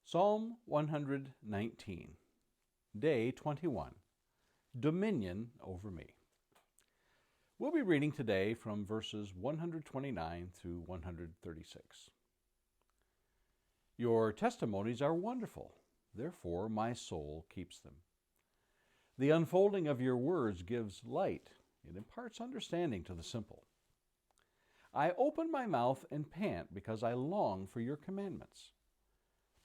Psalm 119, Day 21, Dominion Over Me. We'll be reading today from verses 129 through 136. Your testimonies are wonderful, therefore my soul keeps them. The unfolding of your words gives light, it imparts understanding to the simple. I open my mouth and pant because I long for your commandments.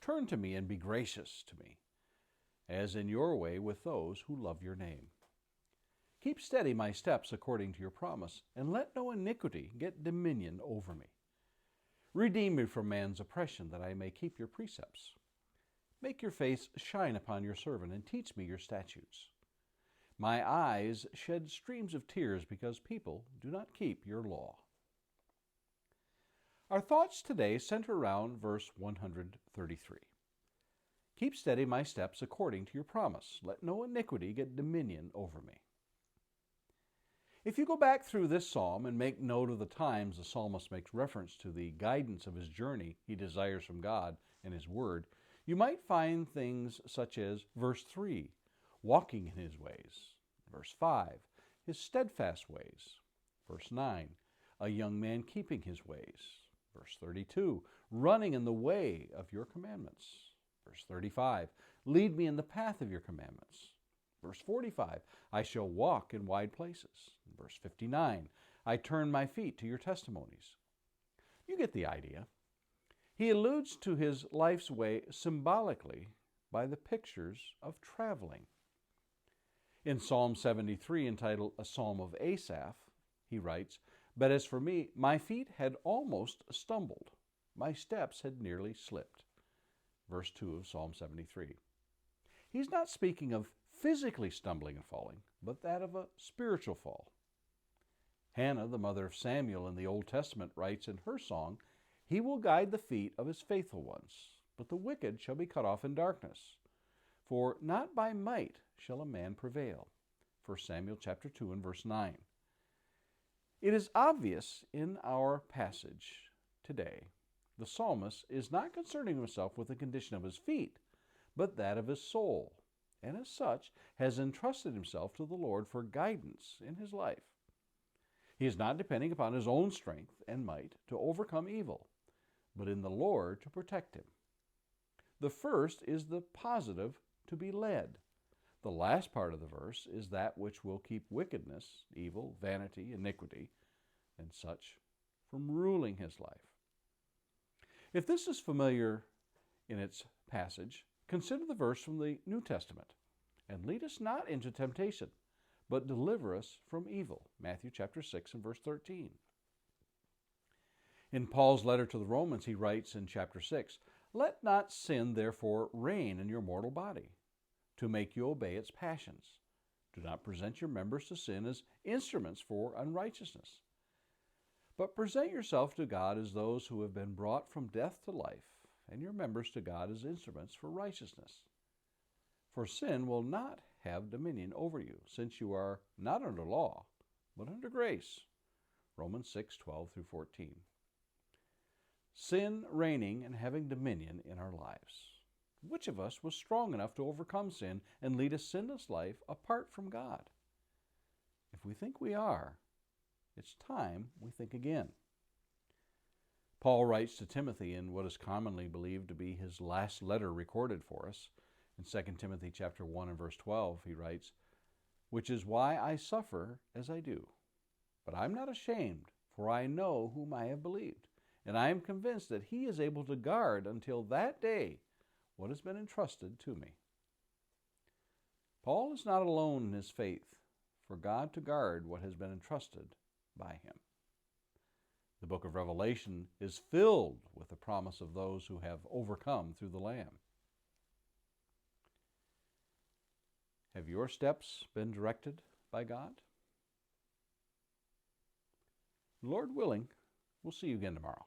Turn to me and be gracious to me, as in your way with those who love your name. Keep steady my steps according to your promise, and let no iniquity get dominion over me. Redeem me from man's oppression, that I may keep your precepts. Make your face shine upon your servant, and teach me your statutes. My eyes shed streams of tears because people do not keep your law. Our thoughts today center around verse 133. Keep steady my steps according to your promise. Let no iniquity get dominion over me. If you go back through this psalm and make note of the times the psalmist makes reference to the guidance of his journey he desires from God and his word, you might find things such as verse 3, walking in his ways. Verse 5, his steadfast ways. Verse 9, a young man keeping his ways. Verse 32, running in the way of your commandments. Verse 35, lead me in the path of your commandments. Verse 45, I shall walk in wide places. Verse 59, I turn my feet to your testimonies. You get the idea. He alludes to his life's way symbolically by the pictures of traveling. In Psalm 73, entitled A Psalm of Asaph, he writes, But as for me, my feet had almost stumbled. My steps had nearly slipped. Verse 2 of Psalm 73. He's not speaking of physically stumbling and falling, but that of a spiritual fall. Hannah, the mother of Samuel in the Old Testament, writes in her song, He will guide the feet of his faithful ones, but the wicked shall be cut off in darkness. For not by might shall a man prevail. 1 Samuel chapter 2 and verse 9. It is obvious in our passage today, the psalmist is not concerning himself with the condition of his feet, but that of his soul, and as such has entrusted himself to the Lord for guidance in his life. He is not depending upon his own strength and might to overcome evil, but in the Lord to protect him. The first is the positive, to be led. The last part of the verse is that which will keep wickedness, evil, vanity, iniquity, and such from ruling his life. If this is familiar in its passage, consider the verse from the New Testament. And lead us not into temptation, but deliver us from evil. Matthew chapter 6 and verse 13. In Paul's letter to the Romans, he writes in chapter 6, Let not sin therefore reign in your mortal body, to make you obey its passions. Do not present your members to sin as instruments for unrighteousness, but present yourself to God as those who have been brought from death to life, and your members to God as instruments for righteousness. For sin will not have dominion over you, since you are not under law, but under grace. Romans 6:12 through 14. Sin reigning and having dominion in our lives. Which of us was strong enough to overcome sin and lead a sinless life apart from God? If we think we are, it's time we think again. Paul writes to Timothy in what is commonly believed to be his last letter recorded for us. In 2 Timothy chapter 1 and verse 12, he writes, Which is why I suffer as I do. But I'm not ashamed, for I know whom I have believed, and I am convinced that he is able to guard until that day what has been entrusted to me. Paul is not alone in his faith for God to guard what has been entrusted by him. The book of Revelation is filled with the promise of those who have overcome through the Lamb. Have your steps been directed by God? Lord willing, we'll see you again tomorrow.